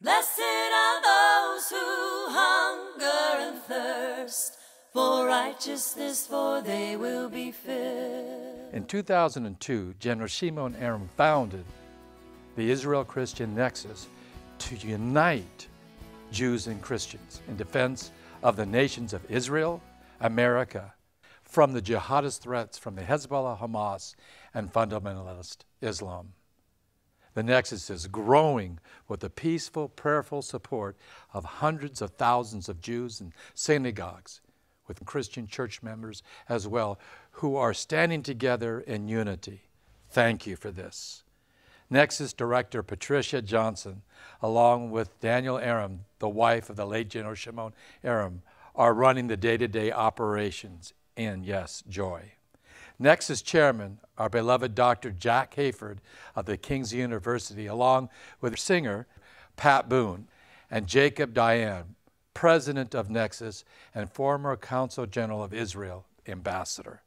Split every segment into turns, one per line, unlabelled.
Blessed are those who hunger and thirst for righteousness, for they will be filled.
In 2002, General Shimon Erem founded the Israel Christian Nexus to unite Jews and Christians in defense of the nations of Israel, America, from the jihadist threats from the Hezbollah, Hamas, and fundamentalist Islam. The Nexus is growing with the peaceful, prayerful support of hundreds of thousands of Jews and synagogues, with Christian church members as well, who are standing together in unity. Thank you for this. Nexus Director Patricia Johnson, along with Danielle Erem, the wife of the late General Shimon Erem, are running the day-to-day operations in, yes, joy. Nexus Chairman, our beloved Dr. Jack Hayford of the King's University, along with singer Pat Boone and Jacob Dayan, President of Nexus and former Consul General of Israel, Ambassador,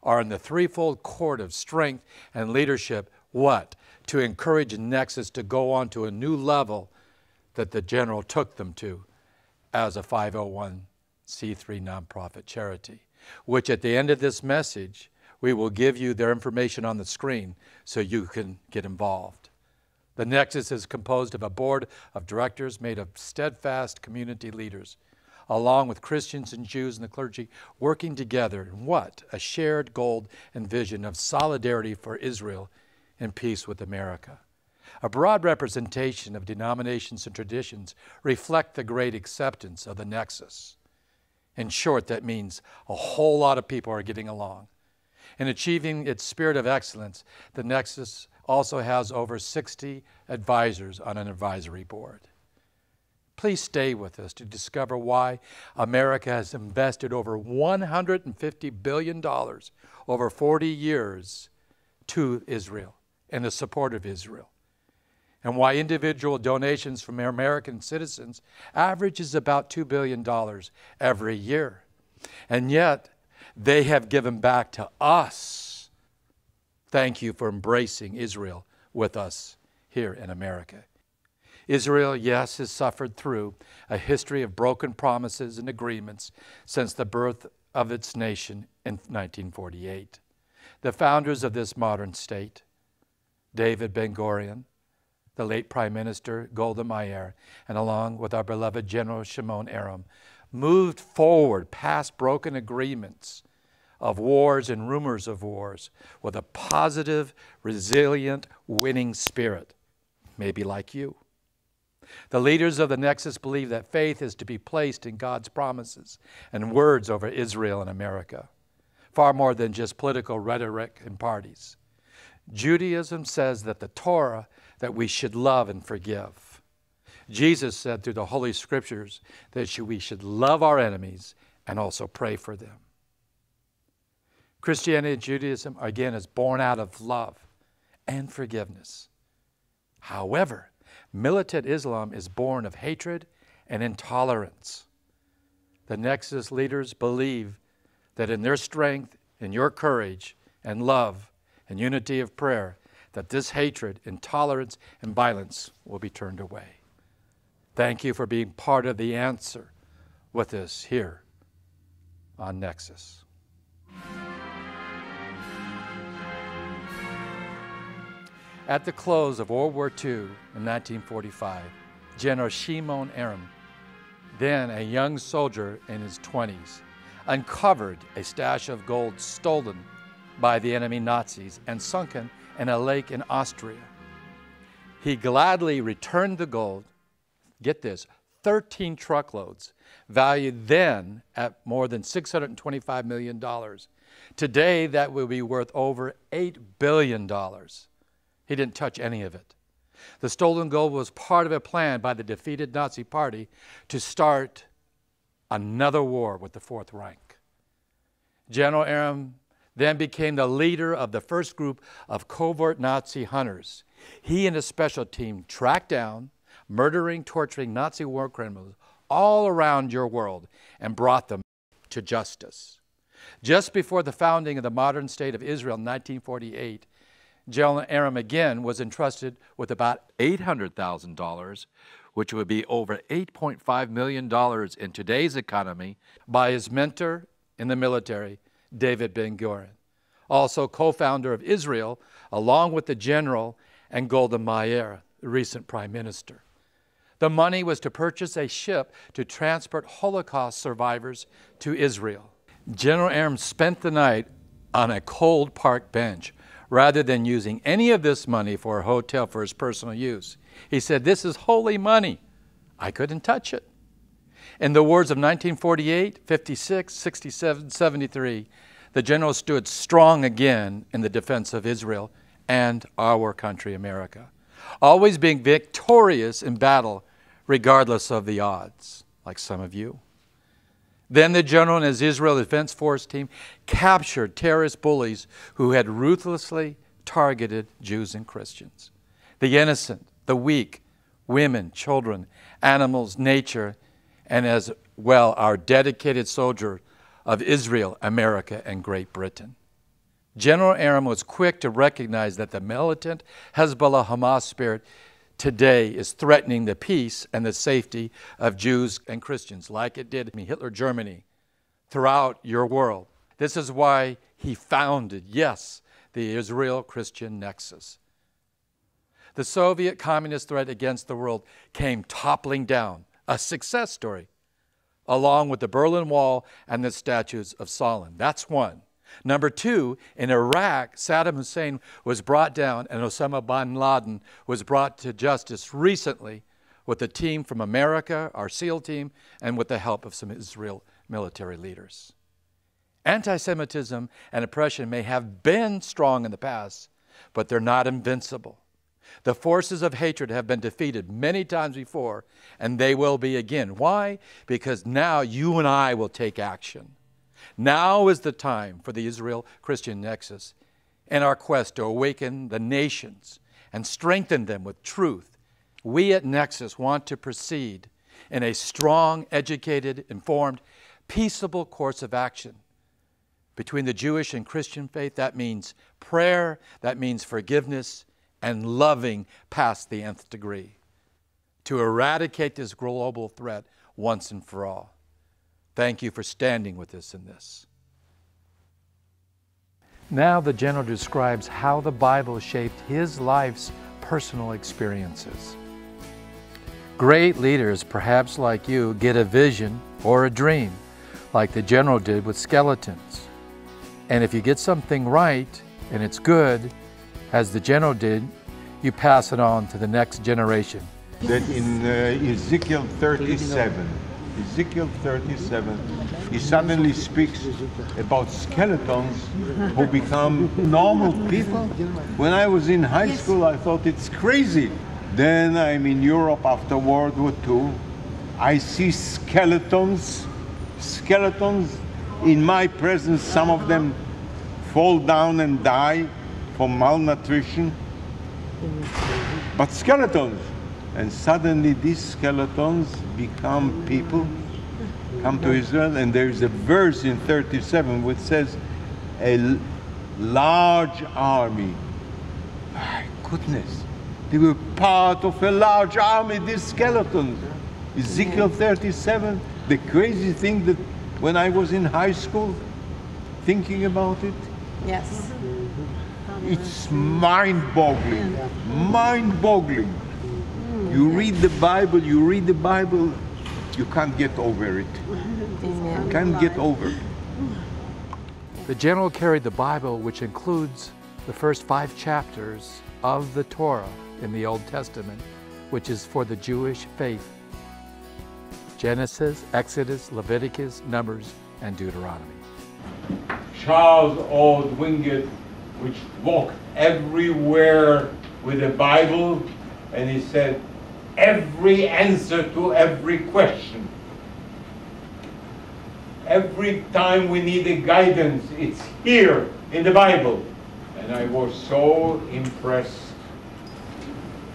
are in the threefold cord of strength and leadership. What? To encourage Nexus to go on to a new level that the General took them to as a 501c3 nonprofit charity, which at the end of this message, we will give you their information on the screen so you can get involved. The Nexus is composed of a board of directors made of steadfast community leaders, along with Christians and Jews and the clergy working together in what? A shared goal and vision of solidarity for Israel and peace with America. A broad representation of denominations and traditions reflect the great acceptance of the Nexus. In short, that means a whole lot of people are getting along. In achieving its spirit of excellence, the Nexus also has over 60 advisors on an advisory board. Please stay with us to discover why America has invested over $150 billion over 40 years to Israel and the support of Israel, and why individual donations from American citizens averages about $2 billion every year. And yet, they have given back to us. Thank you for embracing Israel with us here in America. Israel, yes, has suffered through a history of broken promises and agreements since the birth of its nation in 1948. The founders of this modern state, David Ben-Gurion, the late Prime Minister Golda Meir, and along with our beloved General Shimon Erem, moved forward past broken agreements of wars and rumors of wars with a positive, resilient, winning spirit, maybe like you. The leaders of the Nexus believe that faith is to be placed in God's promises and words over Israel and America, far more than just political rhetoric and parties. Judaism says that the Torah, that we should love and forgive. Jesus said through the Holy Scriptures that we should love our enemies and also pray for them. Christianity and Judaism, again, is born out of love and forgiveness. However, militant Islam is born of hatred and intolerance. The Nexus leaders believe that in their strength, in your courage and love and unity of prayer, that this hatred, intolerance, and violence will be turned away. Thank you for being part of the answer with us here on Nexus. At the close of World War II in 1945, General Shimon Erem, then a young soldier in his 20s, uncovered a stash of gold stolen by the enemy Nazis and sunken in a lake in Austria. He gladly returned the gold, get this, 13 truckloads, valued then at more than $625 million. Today, that will be worth over $8 billion. He didn't touch any of it. The stolen gold was part of a plan by the defeated Nazi Party to start another war with the Fourth Reich. General Erem then became the leader of the first group of covert Nazi hunters. He and his special team tracked down, murdering, torturing Nazi war criminals all around your world and brought them to justice. Just before the founding of the modern state of Israel in 1948, General Erem again was entrusted with about $800,000, which would be over $8.5 million in today's economy, by his mentor in the military, David Ben-Gurion, also co-founder of Israel, along with the general and Golda Meir, the recent prime minister. The money was to purchase a ship to transport Holocaust survivors to Israel. General Erem spent the night on a cold park bench rather than using any of this money for a hotel for his personal use. He said, "This is holy money. I couldn't touch it." In the wars of 1948, 56, 67, 73, the general stood strong again in the defense of Israel and our country, America, always being victorious in battle regardless of the odds, like some of you. Then the general and his Israel Defense Force team captured terrorist bullies who had ruthlessly targeted Jews and Christians, the innocent, the weak, women, children, animals, nature, and as well our dedicated soldier of Israel, America, and Great Britain. General Erem was quick to recognize that the militant Hezbollah-Hamas spirit today is threatening the peace and the safety of Jews and Christians, like it did in Hitler Germany, throughout your world. This is why he founded, yes, the Israel-Christian Nexus. The Soviet communist threat against the world came toppling down, a success story, along with the Berlin Wall and the statues of Stalin. That's one. Number two, in Iraq, Saddam Hussein was brought down and Osama bin Laden was brought to justice recently with a team from America, our SEAL team, and with the help of some Israel military leaders. Anti-Semitism and oppression may have been strong in the past, but they're not invincible. The forces of hatred have been defeated many times before, and they will be again. Why? Because now you and I will take action. Now is the time for the Israel-Christian Nexus in our quest to awaken the nations and strengthen them with truth. We at Nexus want to proceed in a strong, educated, informed, peaceable course of action. Between the Jewish and Christian faith, that means prayer, that means forgiveness, and loving past the nth degree, to eradicate this global threat once and for all. Thank you for standing with us in this. Now the general describes how the Bible shaped his life's personal experiences. Great leaders, perhaps like you, get a vision or a dream, like the general did with skeletons. And if you get something right, and it's good, as the general did, you pass it on to the next generation.
That in Ezekiel 37, he suddenly speaks about skeletons who become normal people. When I was in high school, I thought it's crazy. Then I'm in Europe after World War II. I see skeletons in my presence. Some of them fall down and die from malnutrition. But skeletons. And suddenly these skeletons become people, come to Israel, and there's a verse in 37 which says, a large army. My goodness, they were part of a large army, these skeletons. Ezekiel 37, the crazy thing that when I was in high school, thinking about it,
yes,
it's mind-boggling, mind-boggling. You read the Bible, you can't get over it. You can't get over it.
The general carried the Bible, which includes the first 5 chapters of the Torah in the Old Testament, which is for the Jewish faith. Genesis, Exodus, Leviticus, Numbers, and Deuteronomy.
Charles Old Wingate, which walked everywhere with the Bible, and he said, every answer to every question. Every time we need a guidance, it's here in the Bible. And I was so impressed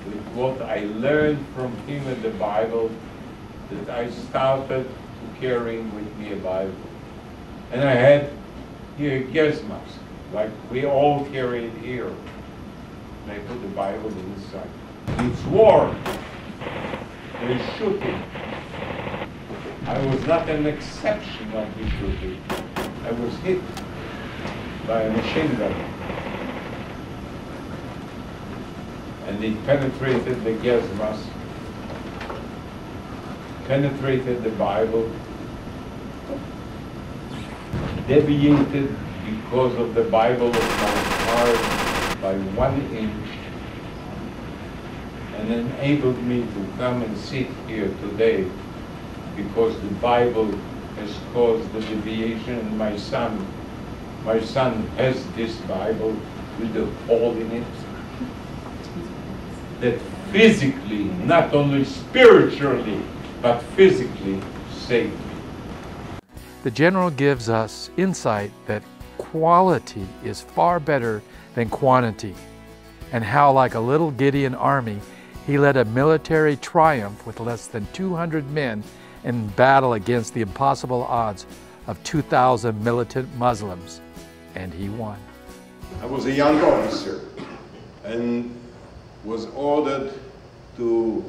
with what I learned from him in the Bible that I started carrying with me a Bible. And I had here a gas mask, like we all carry it here. and I put the Bible inside. It's war. There is shooting. I was not an exception of the shooting. I was hit by a machine gun. And it penetrated the gas mask, penetrated the Bible, deviated because of the Bible of my heart by 1 inch, and enabled me to come and sit here today because the Bible has caused the deviation. And my son has this Bible with the hole in it that physically, not only spiritually, but physically saved me.
The general gives us insight that quality is far better than quantity, and how, like a little Gideon army, he led a military triumph with less than 200 men in battle against the impossible odds of 2,000 militant Muslims, and he won.
I was a young officer and was ordered to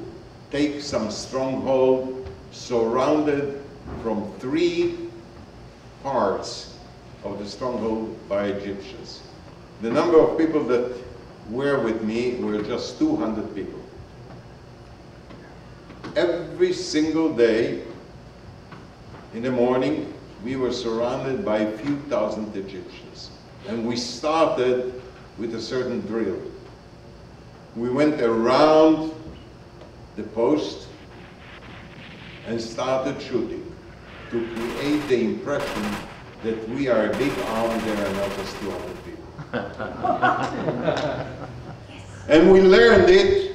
take some stronghold surrounded from 3 parts of the stronghold by Egyptians. The number of people that were with me were just 200 people. Every single day in the morning we were surrounded by a few thousand Egyptians, and we started with a certain drill. We went around the post and started shooting to create the impression that we are a big army there and not just 200 people. And we learned it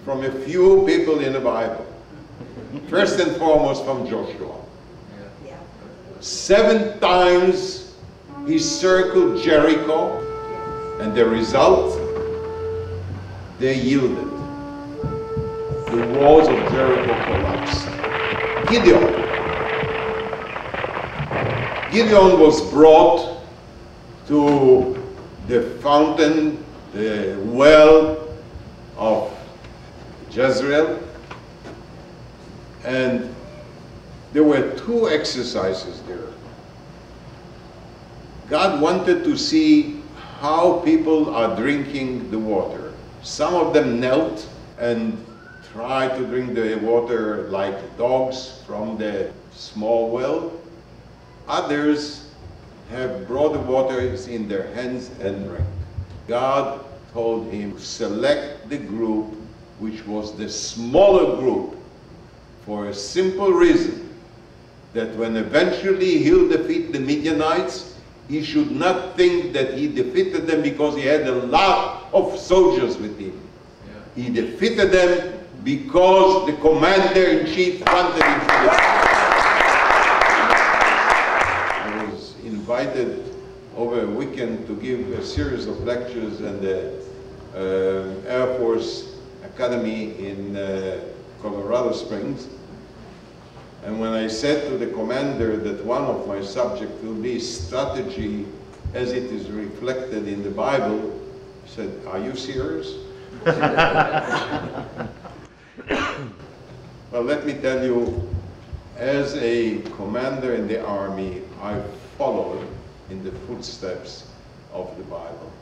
from a few people in the Bible. First and foremost from Joshua. 7 times he circled Jericho, and the result, they yielded. The walls of Jericho collapsed. Gideon was brought to the fountain, the well of Jezreel, and there were 2 exercises there. God wanted to see how people are drinking the water. Some of them knelt and tried to drink the water like dogs from the small well. Others have brought the water in their hands and drank. God told him to select the group which was the smaller group, for a simple reason, that when eventually he'll defeat the Midianites, he should not think that he defeated them because he had a lot of soldiers with him. He defeated them because the commander-in-chief wanted him to do it. I was invited over a weekend to give a series of lectures in the Air Force Academy in Colorado Springs. And when I said to the commander that one of my subjects will be strategy as it is reflected in the Bible, he said, "Are you serious?" Well, let me tell you, as a commander in the army, I followed in the footsteps of the Bible.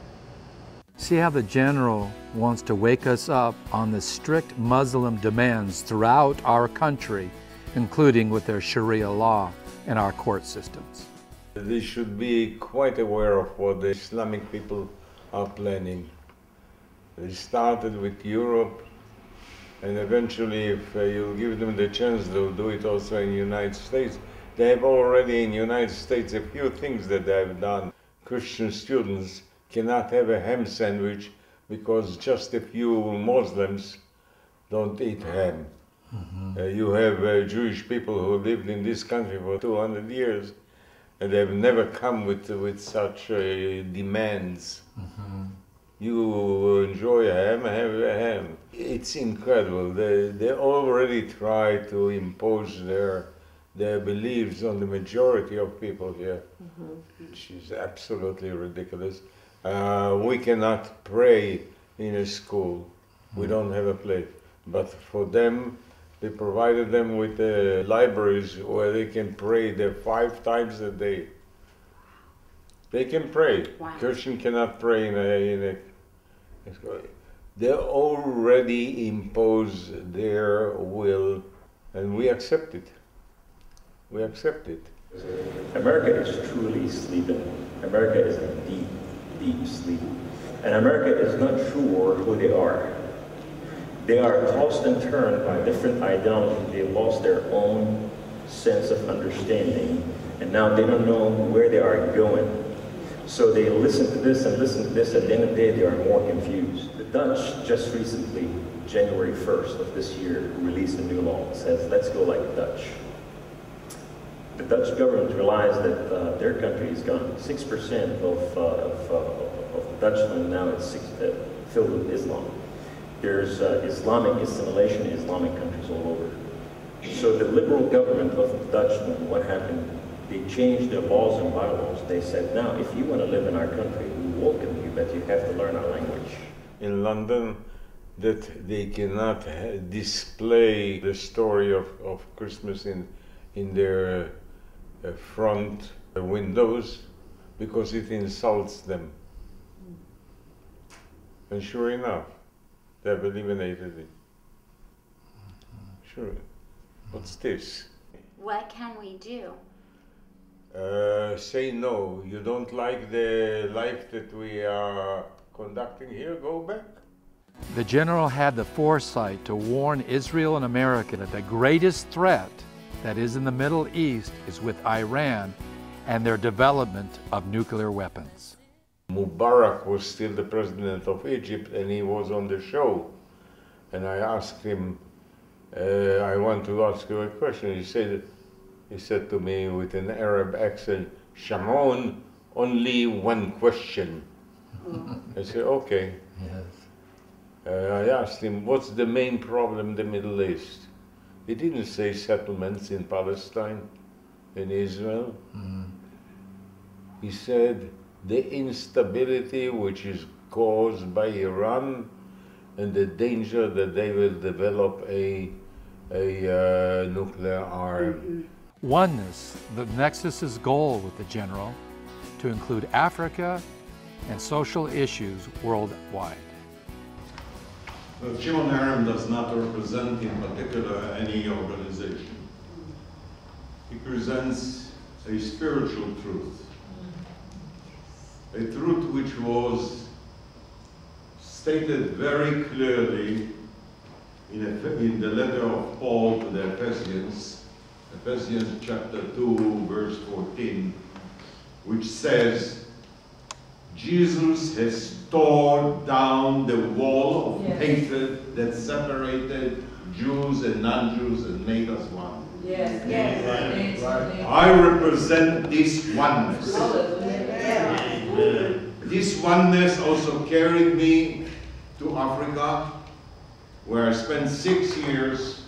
See how the general wants to wake us up on the strict Muslim demands throughout our country, including with their Sharia law and our court systems.
They should be quite aware of what the Islamic people are planning. They started with Europe, and eventually, if you give them the chance, they'll do it also in the United States. They have already in the United States a few things that they have done. Christian students cannot have a ham sandwich because just a few Muslims don't eat ham. You have Jewish people who lived in this country for 200 years, and they've never come with such demands. You enjoy a ham, have a ham. It's incredible. They already try to impose their beliefs on the majority of people here, which is absolutely ridiculous.
We cannot pray in a school. We don't have a place. But for them, they provided them with libraries where they can pray there 5 times a day. They can pray.
Wow.
Christian cannot pray in a they already impose their will, and we accept it. We accept it.
America is truly sleeping. America is in deep, deep sleep. And America is not sure who they are. They are tossed and turned by different ideologies. They lost their own sense of understanding, and now they don't know where they are going. So they listen to this and listen to this. At the end of the day, they are more confused. The Dutch just recently, January 1st of this year, released a new law that says, let's go like the Dutch. The Dutch government realized that their country is gone. 6% of Dutchland now is filled with Islam. There's Islamic assimilation in Islamic countries all over. So the liberal government of the Dutchland, what happened? They changed their laws and bylaws. They said, now, if you want to live in our country, we welcome you, but you have to learn our language.
In London, that they cannot display the story of Christmas in their front windows because it insults them. And sure enough, they have eliminated it. Sure. What's this?
What can we do?
Say no. You don't like the life that we are conducting here? Go back.
The general had the foresight to warn Israel and America that the greatest threat that is in the Middle East is with Iran and their development of nuclear weapons.
Mubarak was still the president of Egypt, and he was on the show. And I asked him, I want to ask you a question. He said to me with an Arab accent, Shimon, only one question. I said, okay.
Yes.
I asked him, what's the main problem in the Middle East? He didn't say settlements in Palestine, in Israel.
Mm-hmm.
He said, the instability which is caused by Iran and the danger that they will develop a nuclear arm.
Oneness, the Nexus's goal with the general, to include Africa and social issues worldwide.
Shimon Erem does not represent in particular any organization. He presents a spiritual truth, a truth which was stated very clearly in the letter of Paul to the Ephesians, Ephesians chapter 2, verse 14, which says, Jesus has torn down the wall of hatred that separated Jews and non-Jews and made us one.
Yes, yes.
I represent this oneness. This oneness also carried me to Africa, where I spent 6 years,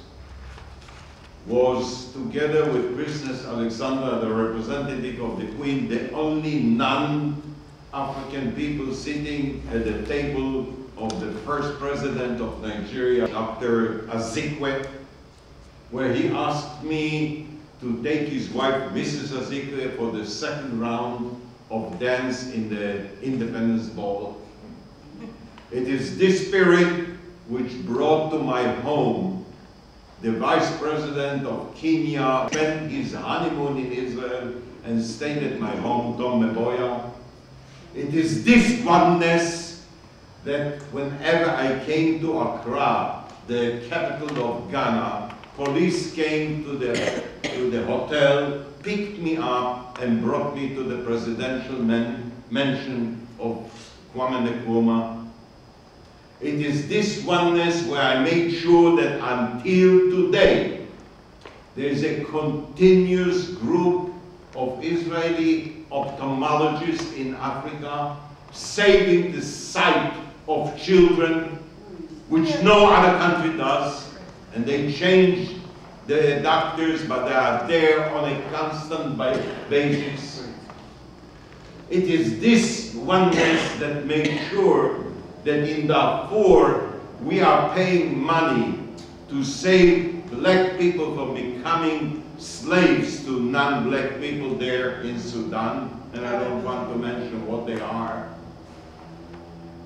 was together with Princess Alexandra, the representative of the Queen, the only non-African people sitting at the table of the first president of Nigeria, Dr. Azikwe, where he asked me to take his wife, Mrs. Azikwe, for the second round of dance in the Independence Ball. It is this spirit which brought to my home the Vice President of Kenya, spent his honeymoon in Israel and stayed at my home, Tom Meboya. It is this oneness that whenever I came to Accra, the capital of Ghana, police came to the hotel, picked me up and brought me to the presidential mansion of Kwame Nkrumah. It is this oneness where I made sure that until today, there is a continuous group of Israeli ophthalmologists in Africa saving the sight of children, which no other country does. And they change the doctors, but they are there on a constant basis. It is this oneness that makes sure that in Darfur we are paying money to save black people from becoming slaves to non-black people there in Sudan, and I don't want to mention what they are.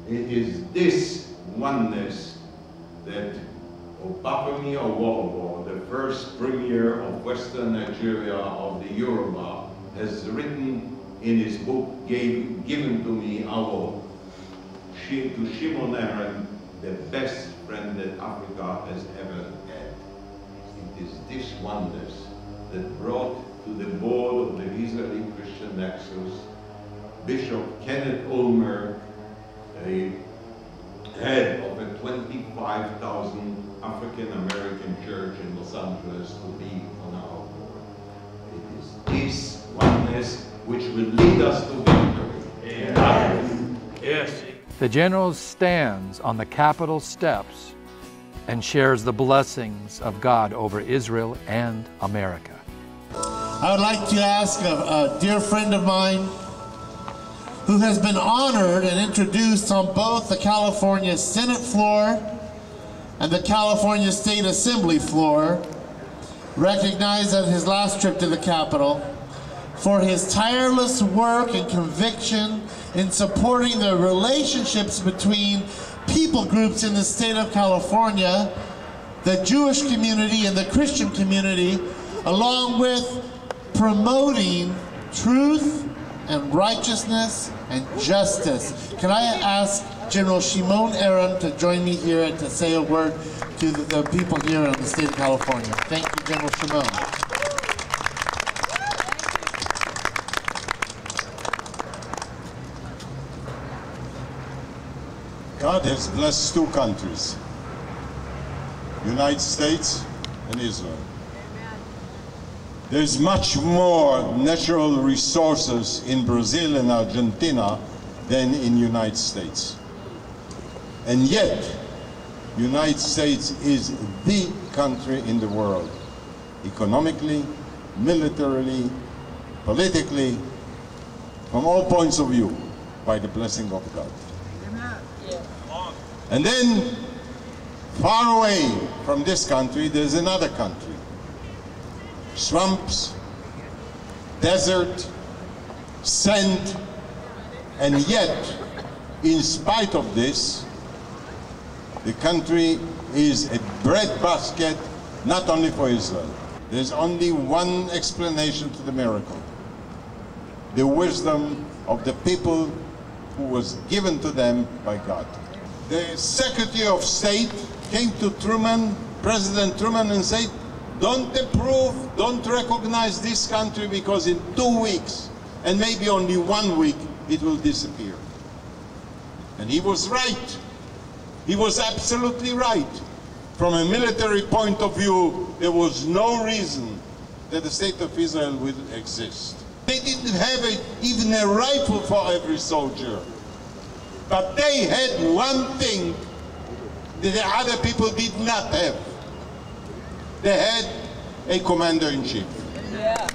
It is this oneness that Obafemi Awolowo, the first premier of Western Nigeria of the Yoruba, has written in his book given to me, to Shimon Erem, the best friend that Africa has ever had. It is this oneness that brought to the board of the Israeli Christian Nexus Bishop Kenneth Ulmer, a head of a 25,000 African-American church in Los Angeles, to be on our board. It is this oneness which will lead us to victory. Amen.
Yes.
The general stands on the Capitol steps and shares the blessings of God over Israel and America.
I would like to ask a dear friend of mine who has been honored and introduced on both the California Senate floor and the California State Assembly floor, recognized at his last trip to the Capitol, for his tireless work and conviction in supporting the relationships between people groups in the state of California, the Jewish community and the Christian community, along with promoting truth and righteousness and justice. Can I ask General Shimon Erem to join me here and to say a word to the people here in the state of California? Thank you, General Shimon.
God has blessed two countries, United States and Israel. There's much more natural resources in Brazil and Argentina than in United States. And yet, United States is the country in the world, economically, militarily, politically, from all points of view, by the blessing of God. And then, far away from this country, there's another country. Swamps, desert, sand, and yet, in spite of this, the country is a breadbasket not only for Israel. There's only one explanation to the miracle: the wisdom of the people who was given to them by God. The Secretary of State came to President Truman, and said, don't approve, don't recognize this country because in 2 weeks, and maybe only 1 week, it will disappear. And he was right. He was absolutely right. From a military point of view, there was no reason that the state of Israel would exist. They didn't have even a rifle for every soldier. But they had one thing that the other people did not have. They had a commander-in-chief. Yeah.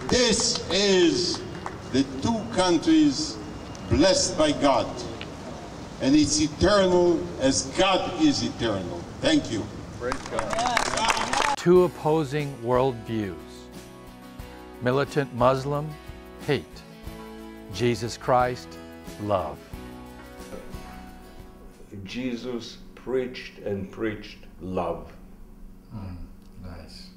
This is the two countries blessed by God. And it's eternal as God is eternal. Thank you.
Praise God. Two opposing worldviews. Militant Muslim, hate. Jesus Christ, love.
Jesus preached and preached love.
Nice.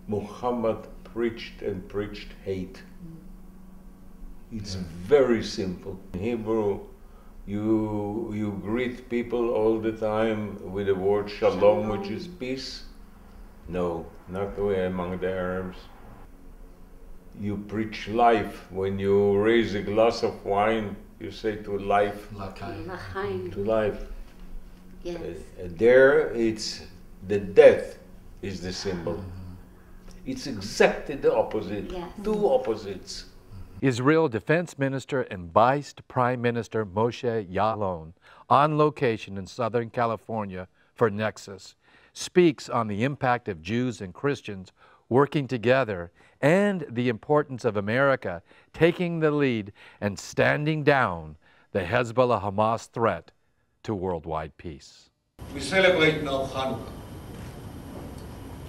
Muhammad preached and preached hate. It's very simple. In Hebrew, you greet people all the time with the word shalom, which is peace. No, not the way among the Arabs. You preach life. When you raise a glass of wine, you say to life,
L'chaim.
to life.
Yes.
There, it's the death is the symbol. It's exactly the opposite.
Yes.
Two opposites.
Israel Defense Minister and Vice Prime Minister Moshe Ya'alon, on location in Southern California for Nexus, speaks on the impact of Jews and Christians working together, and the importance of America taking the lead and standing down the Hezbollah-Hamas threat to worldwide peace.
We celebrate now Hanukkah.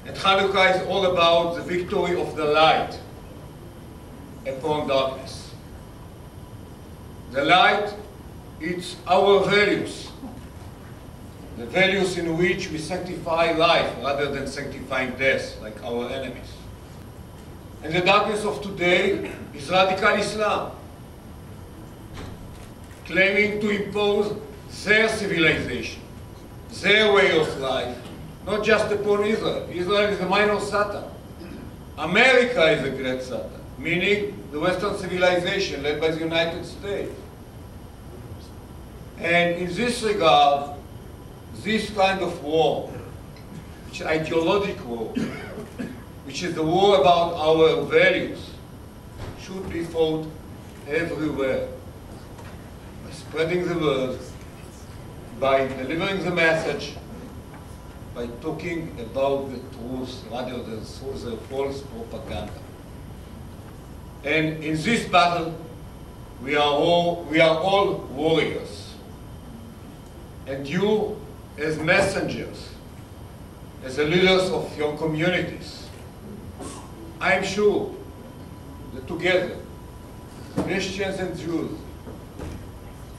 And Hanukkah is all about the victory of the light upon darkness. The light, it's our values. The values in which we sanctify life rather than sanctifying death, like our enemies. And the darkness of today is radical Islam, claiming to impose their civilization, their way of life, not just upon Israel. Israel is a minor Satan. America is a great Satan, meaning the Western civilization led by the United States. And in this regard, this kind of war, which is ideological war, which is the war about our values, should be fought everywhere. By spreading the word, by delivering the message, by talking about the truth rather than through the false propaganda. And in this battle, we are all warriors. And you, as messengers, as the leaders of your communities, I am sure that together, Christians and Jews,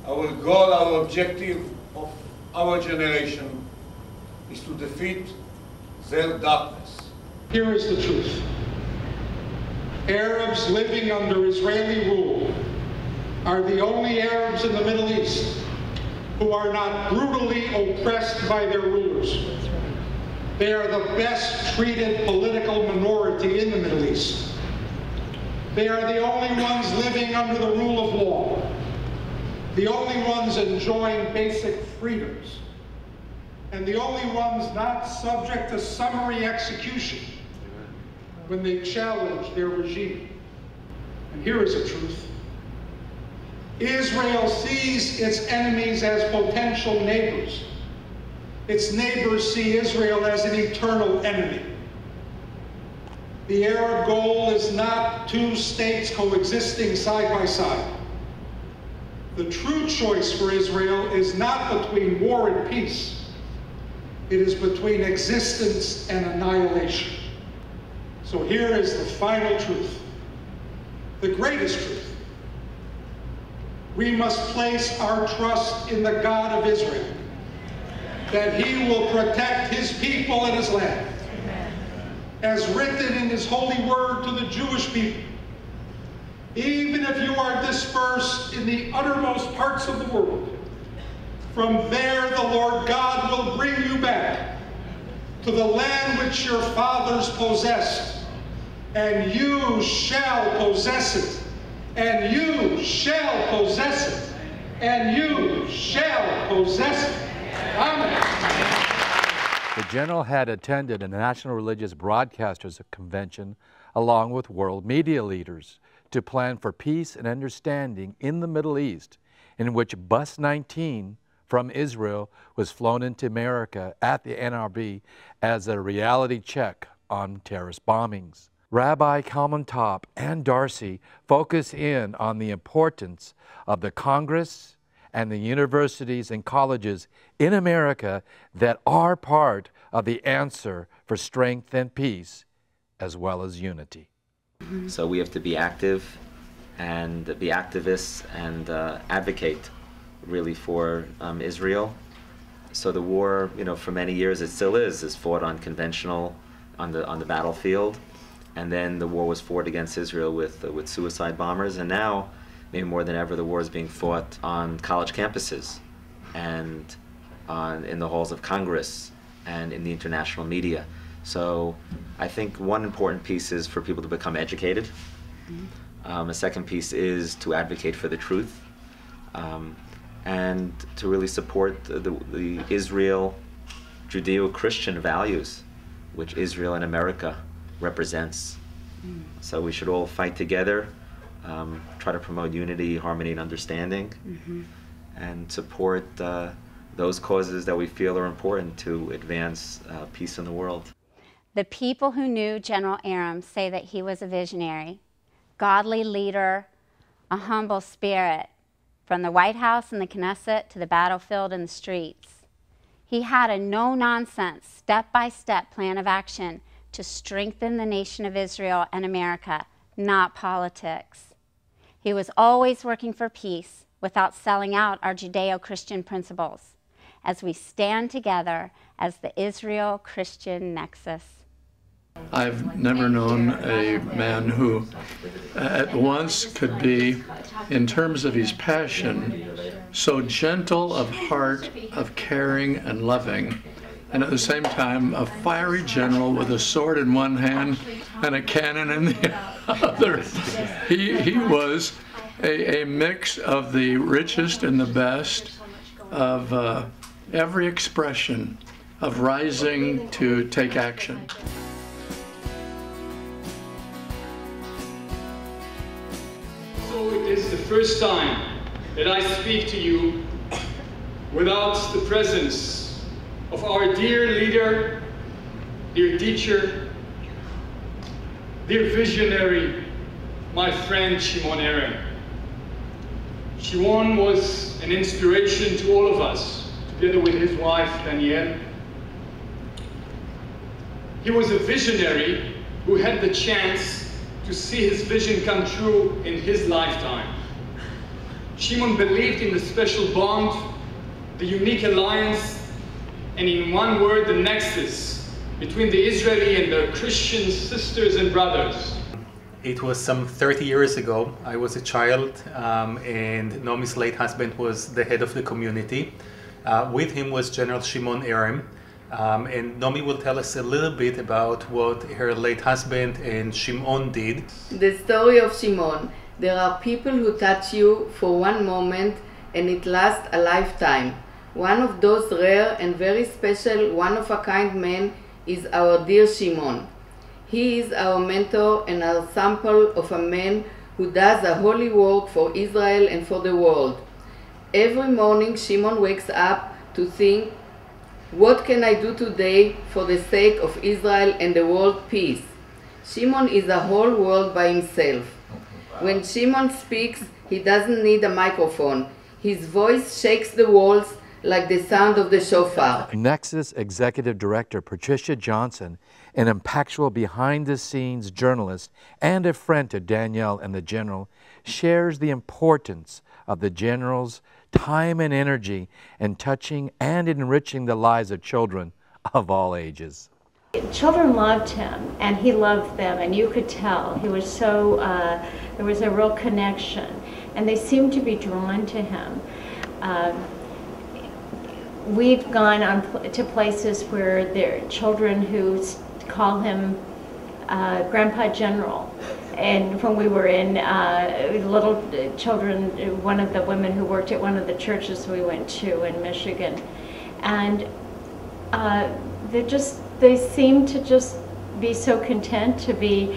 our goal, our objective of our generation is to defeat their darkness.
Here is the truth. Arabs living under Israeli rule are the only Arabs in the Middle East who are not brutally oppressed by their rulers. They are the best treated political minority in the Middle East. They are the only ones living under the rule of law, the only ones enjoying basic freedoms, and the only ones not subject to summary execution when they challenge their regime. And here is the truth. Israel sees its enemies as potential neighbors. Its neighbors see Israel as an eternal enemy. The Arab goal is not two states coexisting side by side. The true choice for Israel is not between war and peace. It is between existence and annihilation. So here is the final truth, the greatest truth. We must place our trust in the God of Israel, that he will protect his people and his land. As written in his holy word to the Jewish people, even if you are dispersed in the uttermost parts of the world, from there the Lord God will bring you back to the land which your fathers possessed, and you shall possess it, and you shall possess it, and you shall possess it. Amen.
The general had attended a National Religious Broadcasters Convention along with world media leaders to plan for peace and understanding in the Middle East, in which Bus 19 from Israel was flown into America at the NRB as a reality check on terrorist bombings. Rabbi Kalman Top and Darcy focus in on the importance of the Congress and the universities and colleges in America that are part of the answer for strength and peace, as well as unity.
So we have to be active and be activists and advocate really for Israel. So the war, for many years it still is fought on conventional, on the battlefield. And then the war was fought against Israel with suicide bombers, and now, maybe more than ever, the war is being fought on college campuses and in the halls of Congress and in the international media. So I think one important piece is for people to become educated. A second piece is to advocate for the truth and to really support the Israel Judeo-Christian values, which Israel and America represents. So we should all fight together, try to promote unity, harmony, and understanding, and support those causes that we feel are important to advance peace in the world.
The people who knew General Erem say that he was a visionary, godly leader, a humble spirit, from the White House and the Knesset to the battlefield and the streets. He had a no-nonsense, step-by-step plan of action to strengthen the nation of Israel and America, not politics. He was always working for peace without selling out our Judeo-Christian principles as we stand together as the Israel-Christian Nexus.
I've never known a man who at once could be, in terms of his passion, so gentle of heart, of caring and loving, and at the same time a fiery general with a sword in one hand and a cannon in the other. He was a mix of the richest and the best of every expression of rising to take action.
So it is the first time that I speak to you without the presence of our dear leader, dear teacher, dear visionary, my friend Shimon Erem. Shimon was an inspiration to all of us, together with his wife Danielle. He was a visionary who had the chance to see his vision come true in his lifetime. Shimon believed in the special bond, the unique alliance, and in one word, the nexus between the Israeli and the Christian sisters and brothers.
It was some 30 years ago. I was a child, and Nomi's late husband was the head of the community. With him was General Shimon Erem. And Nomi will tell us a little bit about what her late husband and Shimon did.
The story of Shimon. There are people who touch you for one moment and it lasts a lifetime. One of those rare and very special one-of-a-kind men is our dear Shimon. He is our mentor and our sample of a man who does a holy work for Israel and for the world. Every morning Shimon wakes up to think, what can I do today for the sake of Israel and the world peace? Shimon is a whole world by himself. When Shimon speaks, he doesn't need a microphone. His voice shakes the walls like the sound of the shofar.
Nexus Executive Director Patricia Johnson, an impactful behind-the-scenes journalist and a friend to Danielle and the General, shares the importance of the General's time and energy in touching and enriching the lives of children of all ages.
Children loved him, and he loved them, and you could tell. He was so, there was a real connection, and they seemed to be drawn to him. We've gone on to places where there are children who call him Grandpa General. And when we were in little children, one of the women who worked at one of the churches we went to in Michigan, and they seemed to just be so content to be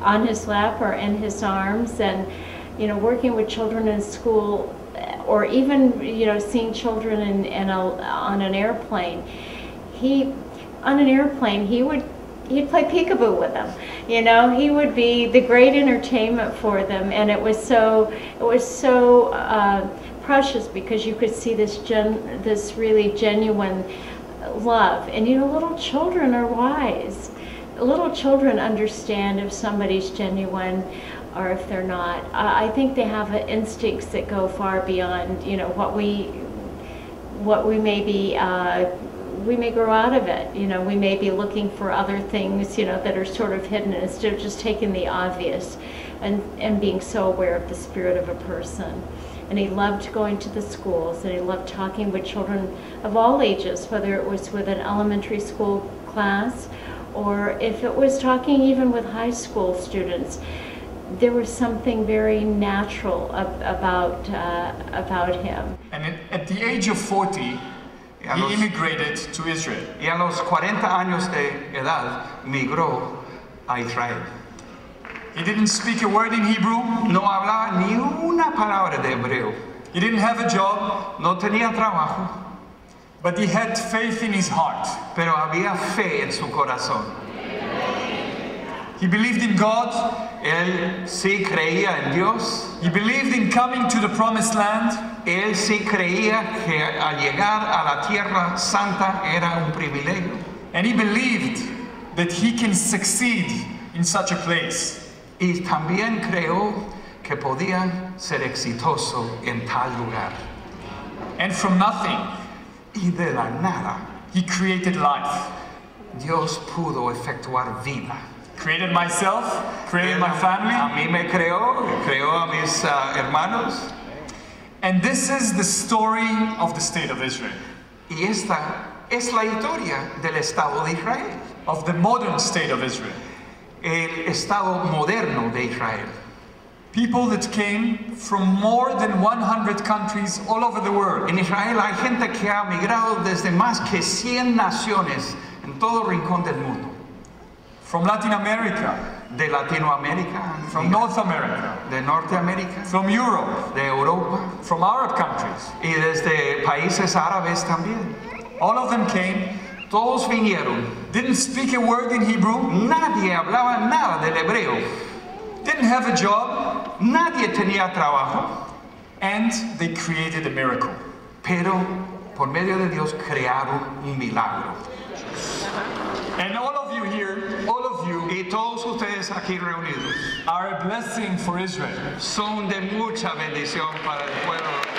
on his lap or in his arms, and working with children in school, or even seeing children on an airplane. He'd play peekaboo with them. He would be the great entertainment for them, and it was so precious because you could see this really genuine love. And little children are wise. Little children understand if somebody's genuine or if they're not. I think they have instincts that go far beyond what we may be. We may grow out of it. We may be looking for other things, that are sort of hidden, instead of just taking the obvious and being so aware of the spirit of a person. And he loved going to the schools, and he loved talking with children of all ages, whether it was with an elementary school class or if it was talking even with high school students. There was something very natural about him.
And at the age of 40, he immigrated to Israel.
Y a los 40 años de edad migró a Israel.
He didn't speak a word in Hebrew.
No hablaba ni una palabra de hebreo.
He didn't have a job.
No tenía trabajo.
But he had faith in his heart.
Pero había fe en su corazón.
He believed in God.
Él sí creía en Dios.
He believed in coming to the promised land.
Él sí creía que al llegar a la tierra santa era un privilegio.
And he believed that he can succeed in such a place.
Y también creó que podía ser exitoso en tal lugar.
And from nothing,
y de la nada,
he created life.
Dios pudo efectuar vida.
Created myself, created my family.
A mí me creó a mis hermanos.
And this is the story of the state of Israel.
Y esta es la historia del Estado de Israel.
Of the modern state of Israel.
El Estado moderno de Israel.
People that came from more than 100 countries all over the world.
En Israel hay gente que ha migrado desde más que 100 naciones en todo rincón del mundo.
From Latin America.
De Latinoamérica.
From North America.
De Norteamérica.
From Europe.
De Europa.
From Arab countries.
Y desde países árabes también.
All of them came.
Todos vinieron.
Didn't speak a word in Hebrew.
Nadie hablaba nada del hebreo.
Didn't have a job.
Nadie tenía trabajo.
And they created a miracle.
Pero por medio de Dios crearon un milagro.
And all of you here, all of you,
y todos ustedes aquí reunidos,
are a blessing for Israel.
Son de mucha bendición para el pueblo unido.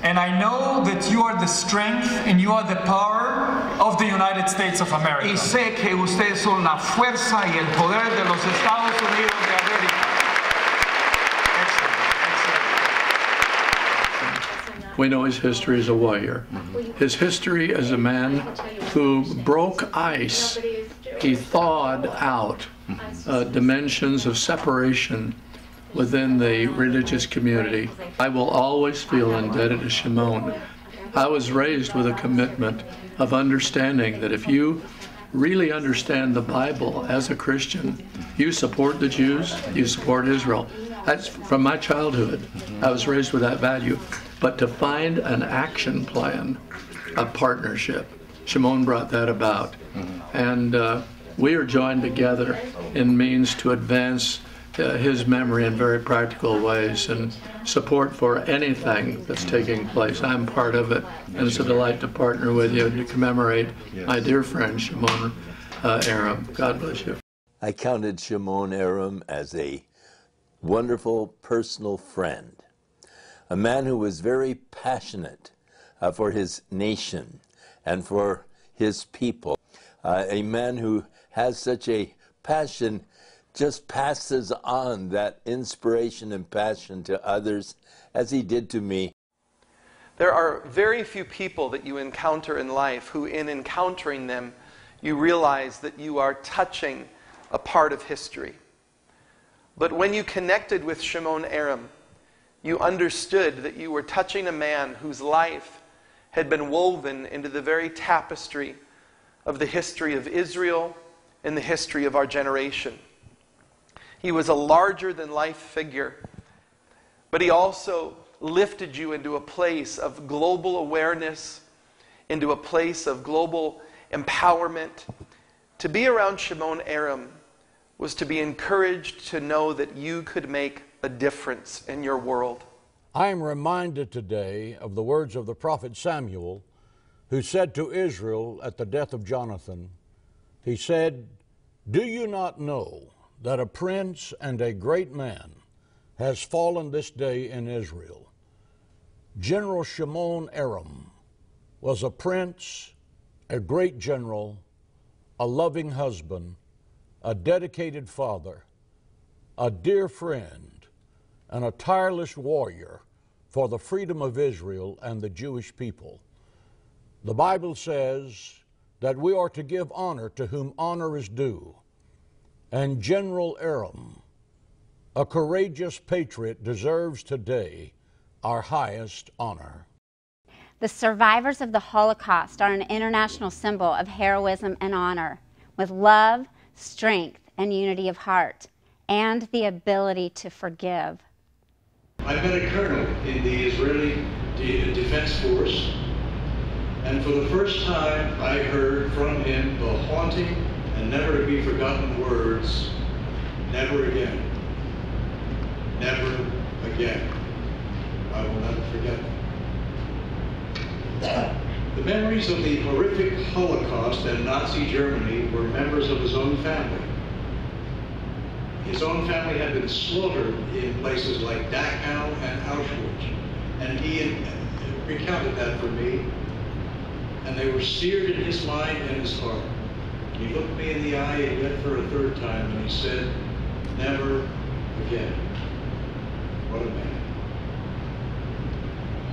And I know that you are the strength and you are the power of the United States of America.
Y sé que ustedes son la fuerza y el poder de los Estados Unidos de América.
We know his history as a warrior. His history as a man who broke ice. He thawed out dimensions of separation within the religious community. I will always feel indebted to Shimon. I was raised with a commitment of understanding that if you really understand the Bible as a Christian, you support the Jews, you support Israel. That's from my childhood. I was raised with that value. But to find an action plan, a partnership, Shimon brought that about. And we are joined together in means to advance his memory in very practical ways and support for anything that's taking place. I'm part of it, and it's a delight to partner with you and to commemorate my dear friend Shimon Erem. God bless you.
I counted Shimon Erem as a wonderful personal friend, a man who was very passionate for his nation and for his people, a man who has such a passion, just passes on that inspiration and passion to others as he did to me.
There are very few people that you encounter in life who, in encountering them, you realize that you are touching a part of history. But when you connected with Shimon Erem, you understood that you were touching a man whose life had been woven into the very tapestry of the history of Israel and the history of our generation. He was a larger-than-life figure, but he also lifted you into a place of global awareness, into a place of global empowerment. To be around Shimon Erem was to be encouraged to know that you could make a difference in your world.
I am reminded today of the words of the prophet Samuel, who said to Israel at the death of Jonathan, he said, "Do you not know that a prince and a great man has fallen this day in Israel?" General Shimon Erem was a prince, a great general, a loving husband, a dedicated father, a dear friend, and a tireless warrior for the freedom of Israel and the Jewish people. The Bible says that we are to give honor to whom honor is due. And General Erem, a courageous patriot, deserves today our highest honor.
The survivors of the Holocaust are an international symbol of heroism and honor, with love, strength, and unity of heart, and the ability to forgive.
I met a colonel in the Israeli Defense Force
And for the first time, I heard from him the haunting and never to be forgotten words, never again. Never again. I will never forget them. The memories of the horrific Holocaust and Nazi Germany were members of his own family. His own family had been slaughtered in places like Dachau and Auschwitz, and he recounted that for me, and they were seared in his mind and his heart. He looked me in the eye yet for a third time, and he said, never again. What a man.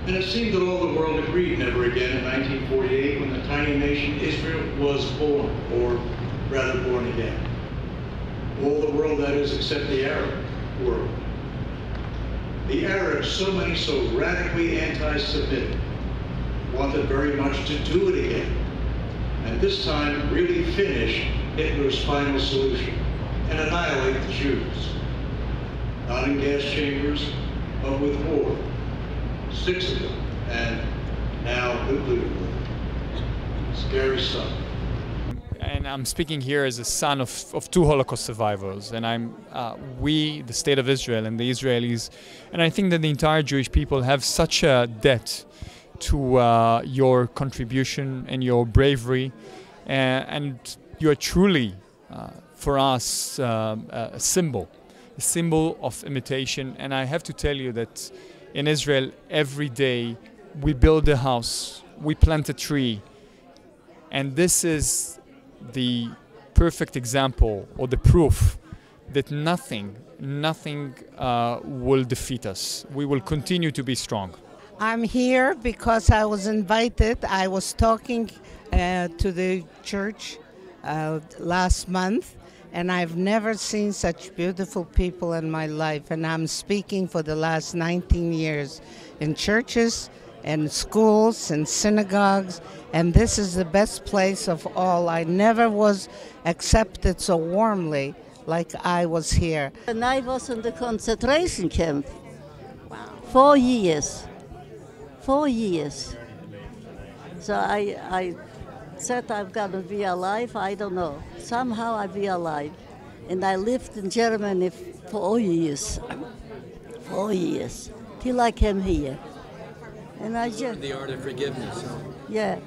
And it seemed that all the world agreed never again in 1948 when the tiny nation Israel was born, or rather born again. All the world, that is, except the Arab world. The Arabs, so many so radically anti-Semitic, wanted very much to do it again, and this time really finish Hitler's final solution and annihilate the Jews. Not in gas chambers, but with war. 6 of them, and now nuclear war. Scary stuff.
And I'm speaking here as a son of two Holocaust survivors, and we, the state of Israel and the Israelis, and I think that the entire Jewish people have such a debt to your contribution and your bravery, and you are truly, for us, a symbol of imitation. And I have to tell you that in Israel, every day we build a house, we plant a tree, and this is the perfect example or the proof that nothing will defeat us. We will continue to be strong.
I'm here because I was invited. I was talking to the church last month, and I've never seen such beautiful people in my life. And I'm speaking for the last 19 years in churches and schools and synagogues, and this is the best place of all. I never was accepted so warmly like I was here.
And I was in the concentration camp. Wow. 4 years. 4 years. So I said I'm gonna be alive, I don't know. Somehow I'll be alive. And I lived in Germany for 4 years. 4 years. Till I came here. And I just...
The art of forgiveness.
Yeah.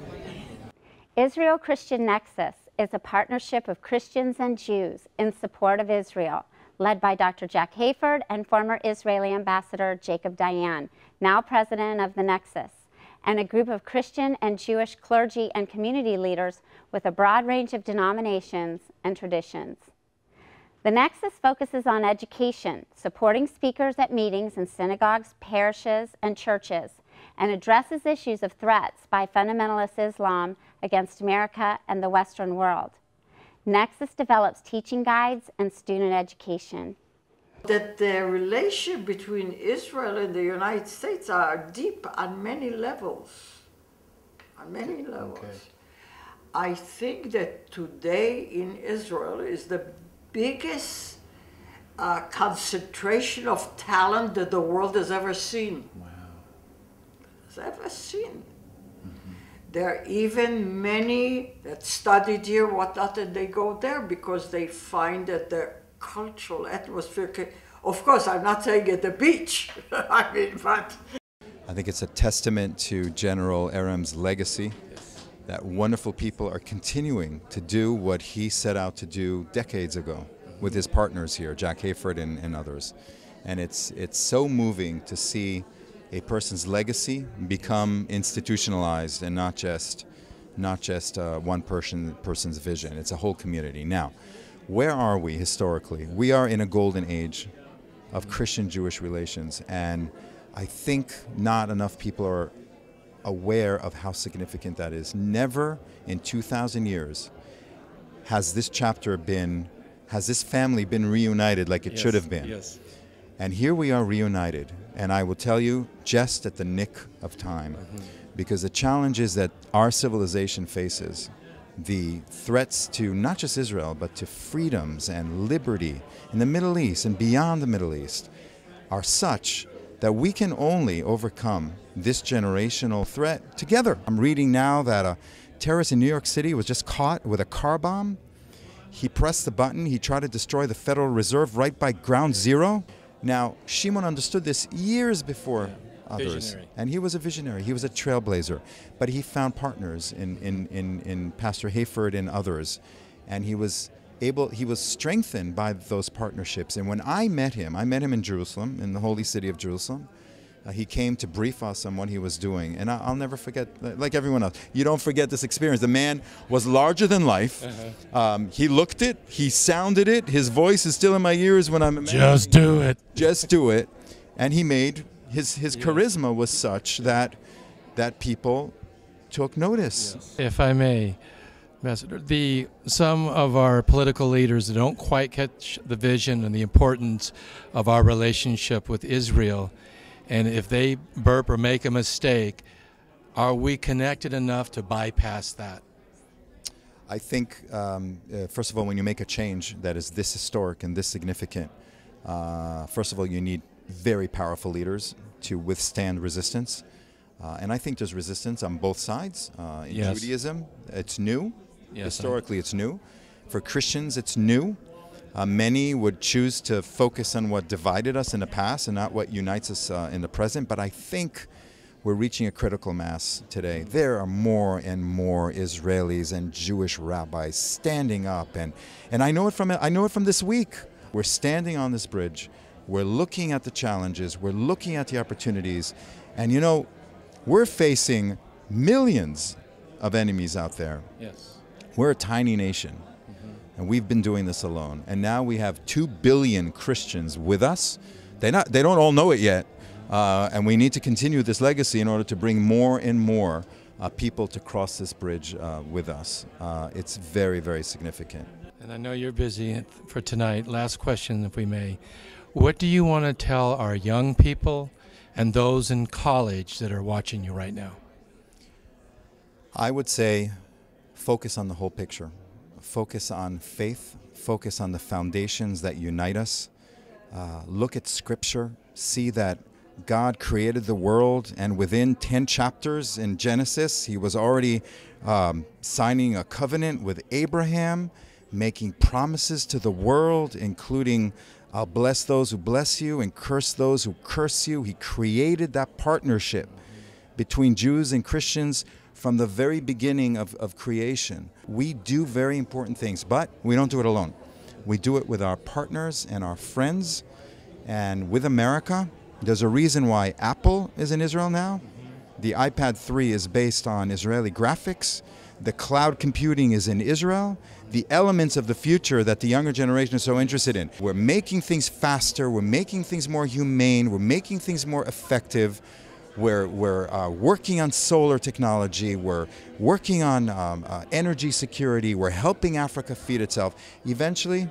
Israel Christian Nexus is a partnership of Christians and Jews in support of Israel, led by Dr. Jack Hayford and former Israeli Ambassador Jacob Dayan, now president of the Nexus, and a group of Christian and Jewish clergy and community leaders with a broad range of denominations and traditions. The Nexus focuses on education, supporting speakers at meetings in synagogues, parishes, and churches, and addresses issues of threats by fundamentalist Islam against America and the Western world. Nexus develops teaching guides and student education.
That the relationship between Israel and the United States are deep on many levels. On many levels. Okay. I think that today in Israel is the biggest concentration of talent that the world has ever seen. Wow. Has ever seen. Mm-hmm. There are even many that studied here, whatnot, and they go there because they find that the cultural atmosphere, of course, I'm not saying at the beach, I mean, but...
I think it's a testament to General Erem's legacy, that wonderful people are continuing to do what he set out to do decades ago with his partners here, Jack Hayford and others. And it's so moving to see a person's legacy become institutionalized and not just one person's vision. It's a whole community. Now, where are we historically? We are in a golden age of Christian-Jewish relations, and I think not enough people are aware of how significant that is. Never in 2,000 years has this family been reunited like it should have been. Yes. And here we are reunited, and I will tell you, just at the nick of time, because the challenges that our civilization faces, the threats to not just Israel, but to freedoms and liberty in the Middle East and beyond the Middle East, are such that we can only overcome this generational threat together. I'm reading now that a terrorist in New York City was just caught with a car bomb. He pressed the button. He tried to destroy the Federal Reserve right by ground zero. Now, Shimon understood this years before others.
Visionary.
And he was a visionary. He was a trailblazer. But he found partners in Pastor Hayford and others. And he was strengthened by those partnerships. And when I met him in Jerusalem, in the holy city of Jerusalem. He came to brief us on what he was doing. And I'll never forget, like everyone else, you don't forget this experience. The man was larger than life. He looked it, he sounded it. His voice is still in my ears when I'm
Just do it.
Just do it. And he made, his charisma was such that people took notice.
Yes. If I may, Ambassador, some of our political leaders don't quite catch the vision and the importance of our relationship with Israel. And if they burp or make a mistake, are we connected enough to bypass that?
I think, first of all, when you make a change that is this historic and this significant, first of all, you need very powerful leaders to withstand resistance. And I think there's resistance on both sides. In Judaism, it's new. Historically, it's new. For Christians, it's new. Many would choose to focus on what divided us in the past and not what unites us in the present. But I think we're reaching a critical mass today. There are more and more Israelis and Jewish rabbis standing up, and I know it from this week. We're standing on this bridge. We're looking at the challenges. We're looking at the opportunities, and you know, we're facing millions of enemies out there.
Yes.
We're a tiny nation. And we've been doing this alone. And now we have 2 billion Christians with us. They don't all know it yet. And we need to continue this legacy in order to bring more and more people to cross this bridge with us. It's very, very significant.
And I know you're busy for tonight. Last question, if we may. What do you want to tell our young people and those in college that are watching you right now?
I would say focus on the whole picture. Focus on faith, focus on the foundations that unite us. Look at Scripture, see that God created the world, and within 10 chapters in Genesis, he was already signing a covenant with Abraham, making promises to the world, including, I'll bless those who bless you and curse those who curse you. He created that partnership between Jews and Christians from the very beginning of creation. We do very important things, but we don't do it alone. We do it with our partners and our friends and with America. There's a reason why Apple is in Israel now. The iPad 3 is based on Israeli graphics. The cloud computing is in Israel. The elements of the future that the younger generation is so interested in. We're making things faster. We're making things more humane. We're making things more effective. We're working on solar technology. We're working on energy security. We're helping Africa feed itself. Eventually,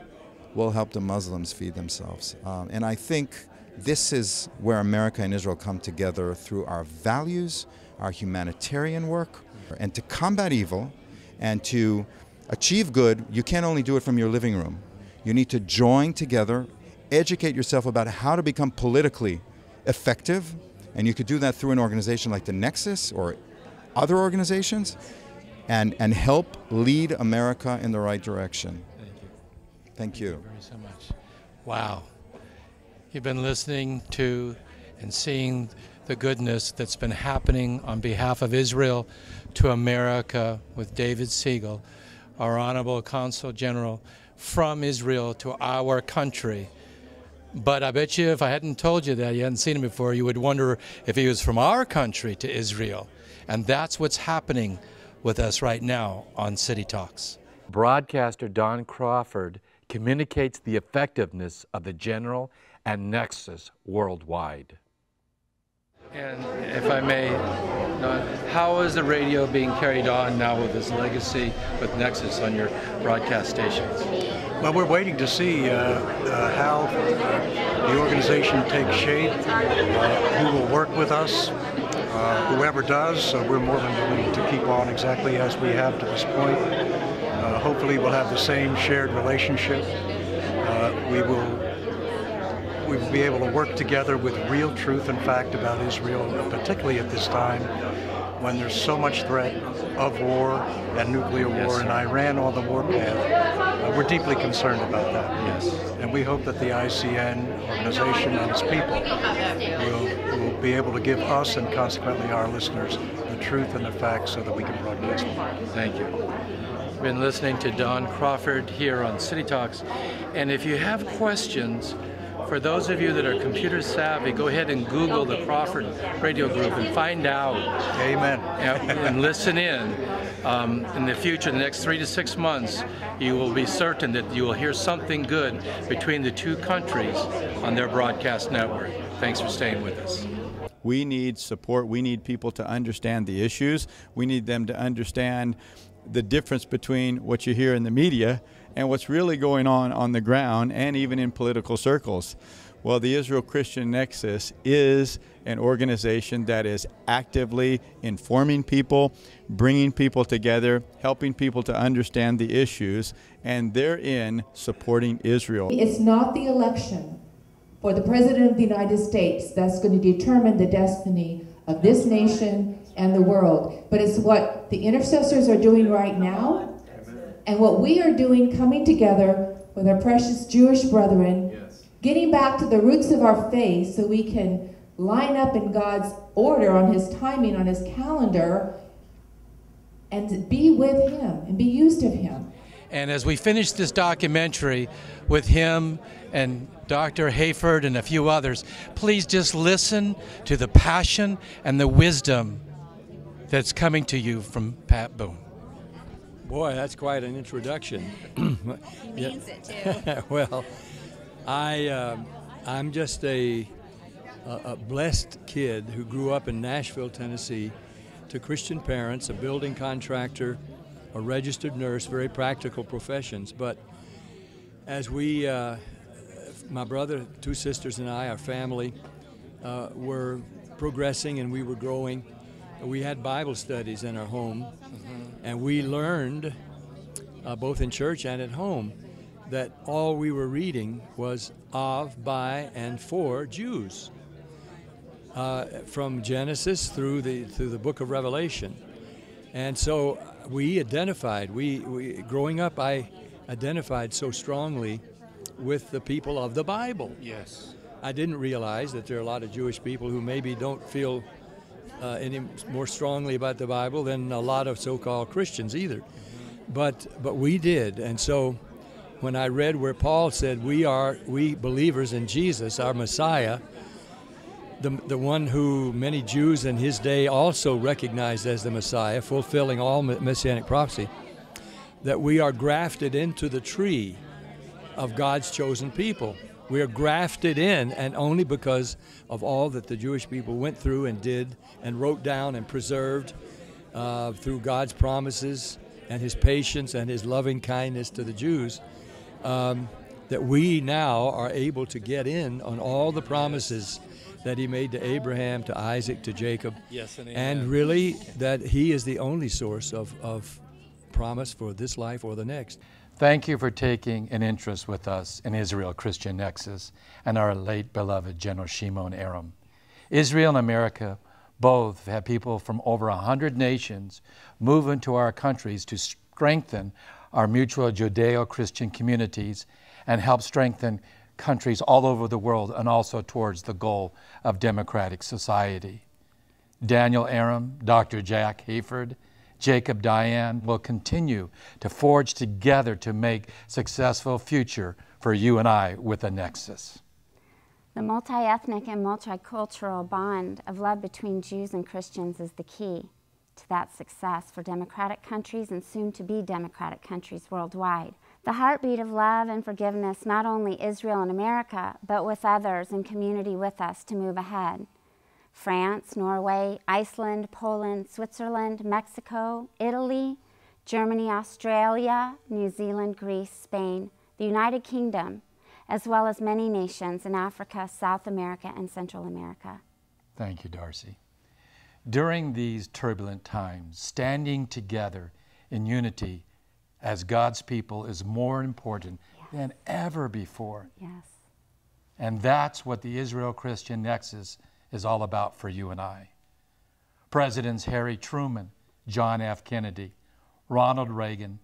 we'll help the Muslims feed themselves. And I think this is where America and Israel come together through our values, our humanitarian work. And to combat evil and to achieve good, you can't only do it from your living room. You need to join together, educate yourself about how to become politically effective. And you could do that through an organization like the Nexus or other organizations and help lead America in the right direction.
Thank you.
Thank you.
Thank you very so much. Wow. You've been listening to and seeing the goodness that's been happening on behalf of Israel to America with David Siegel, our Honorable Consul General from Israel to our country. But I bet you if I hadn't told you that, you hadn't seen him before, you would wonder if he was from our country to Israel. And that's what's happening with us right now on City Talks. Broadcaster Don Crawford communicates the effectiveness of the General and Nexus worldwide. And if I may, how is the radio being carried on now with this legacy with Nexus on your broadcast stations?
Well, we're waiting to see how the organization takes shape, who will work with us, whoever does. We're more than willing to keep on exactly as we have to this point. Hopefully we'll have the same shared relationship. We will we will be able to work together with real truth and fact about Israel, particularly at this time when there's so much threat of war and nuclear war in Iran on the warpath. We're deeply concerned about that.
Yes.
And we hope that the ICN organization and its people will be able to give us and consequently our listeners the truth and the facts so that we can broadcast them.
Thank you. We've been listening to Don Crawford here on City Talks. And if you have questions, for those of you that are computer savvy, go ahead and Google the Crawford Radio Group and find out.
Amen.
And listen in. In the future, the next 3 to 6 months, you will be certain that you will hear something good between the two countries on their broadcast network. Thanks for staying with us.
We need support. We need people to understand the issues. We need them to understand the difference between what you hear in the media and what's really going on the ground and even in political circles. Well, the Israel Christian Nexus is an organization that is actively informing people, bringing people together, helping people to understand the issues, and therein supporting Israel.
It's not the election for the President of the United States that's going to determine the destiny of this nation and the world, but it's what the intercessors are doing right now and what we are doing, coming together with our precious Jewish brethren, getting back to the roots of our faith so we can line up in God's order, on His timing, on His calendar, and be with Him and be used of Him.
And as we finish this documentary with him and Dr. Hayford and a few others, please just listen to the passion and the wisdom that's coming to you from Pat Boone.
Boy, that's quite an introduction.
He means it too.
Well, I'm just a blessed kid who grew up in Nashville, Tennessee, to Christian parents, a building contractor, a registered nurse, very practical professions. But as we, my brother, 2 sisters, and I, our family, were progressing and we were growing, we had Bible studies in our home, and we learned, both in church and at home, that all we were reading was of, by, and for Jews, from Genesis through the book of Revelation. And so we identified, growing up, I identified so strongly with the people of the Bible.
Yes.
I didn't realize that there are a lot of Jewish people who maybe don't feel any more strongly about the Bible than a lot of so-called Christians either. But we did. And so when I read where Paul said we believers in Jesus, our Messiah, the one who many Jews in his day also recognized as the Messiah, fulfilling all messianic prophecy, that we are grafted into the tree of God's chosen people. We are grafted in, and only because of all that the Jewish people went through and did and wrote down and preserved through God's promises and His patience and His loving kindness to the Jews, that we now are able to get in on all the promises that He made to Abraham, to Isaac, to Jacob.
Yes,
and really that He is the only source of promise for this life or the next.
Thank you for taking an interest with us in Israel Christian Nexus and our late beloved General Shimon Erem. Israel and America both have people from over 100 nations move into our countries to strengthen our mutual Judeo-Christian communities and help strengthen countries all over the world and also towards the goal of democratic society. Daniel Erem, Dr. Jack Hayford, Jacob Diane will continue to forge together to make successful future for you and I with a Nexus.
The multi-ethnic and multicultural bond of love between Jews and Christians is the key to that success for democratic countries and soon to be democratic countries worldwide. The heartbeat of love and forgiveness, not only Israel and America, but with others in community with us to move ahead. France, Norway, Iceland, Poland, Switzerland, Mexico, Italy, Germany, Australia, New Zealand, Greece, Spain, the United Kingdom, as well as many nations in Africa, South America, and Central America.
Thank you, Darcy. During these turbulent times, standing together in unity as God's people is more important than ever before.
Yes.
And that's what the Israel-Christian Nexus is all about for you and I. Presidents Harry Truman, John F. Kennedy, Ronald Reagan,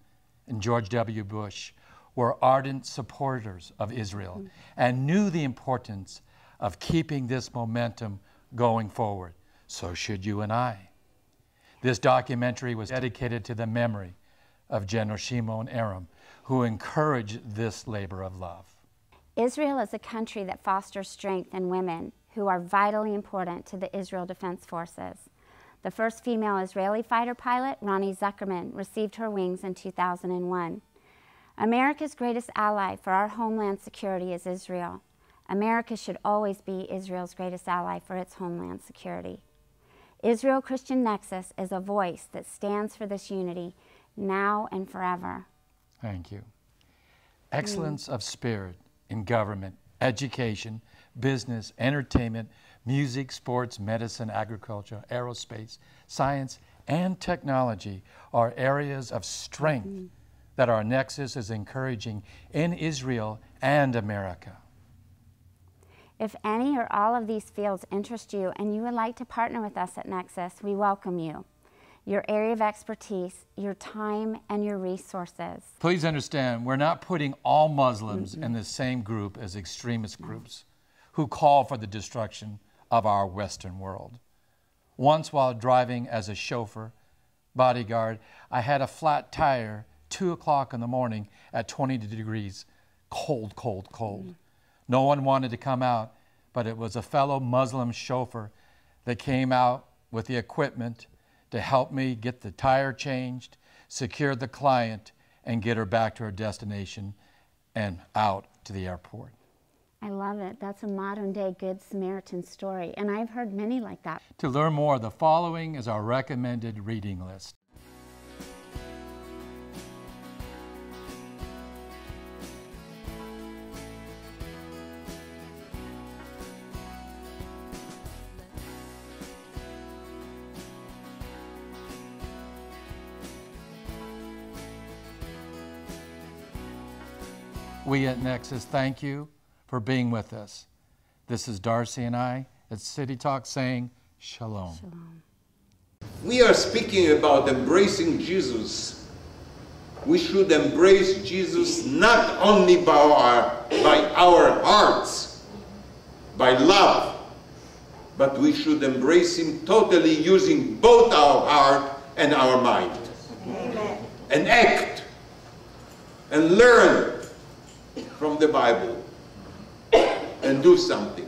and George W. Bush were ardent supporters of Israel and knew the importance of keeping this momentum going forward. So should you and I. This documentary was dedicated to the memory of General Shimon Erem, who encouraged this labor of love.
Israel is a country that fosters strength in women who are vitally important to the Israel Defense Forces. The first female Israeli fighter pilot, Ronnie Zuckerman, received her wings in 2001. America's greatest ally for our homeland security is Israel. America should always be Israel's greatest ally for its homeland security. Israel Christian Nexus is a voice that stands for this unity now and forever.
Thank you. Excellence of spirit in government, education, business, entertainment, music, sports, medicine, agriculture, aerospace, science, and technology are areas of strength that our Nexus is encouraging in Israel and America.
If any or all of these fields interest you and you would like to partner with us at Nexus, we welcome you. Your area of expertise, your time, and your resources.
Please understand, we're not putting all Muslims in the same group as extremist groups who call for the destruction of our Western world. Once while driving as a chauffeur, bodyguard, I had a flat tire 2 o'clock in the morning at 20 degrees, cold, cold, cold. No one wanted to come out, but it was a fellow Muslim chauffeur that came out with the equipment to help me get the tire changed, secure the client, and get her back to her destination and out to the airport.
I love it. That's a modern-day Good Samaritan story, and I've heard many like that.
To learn more, the following is our recommended reading list. We at Nexus thank you for being with us. This is Darcy and I at City Talk saying shalom.
Shalom.
We are speaking about embracing Jesus. We should embrace Jesus not only by our hearts, by love, but we should embrace him totally using both our heart and our mind. Amen. And act and learn from the Bible and do something.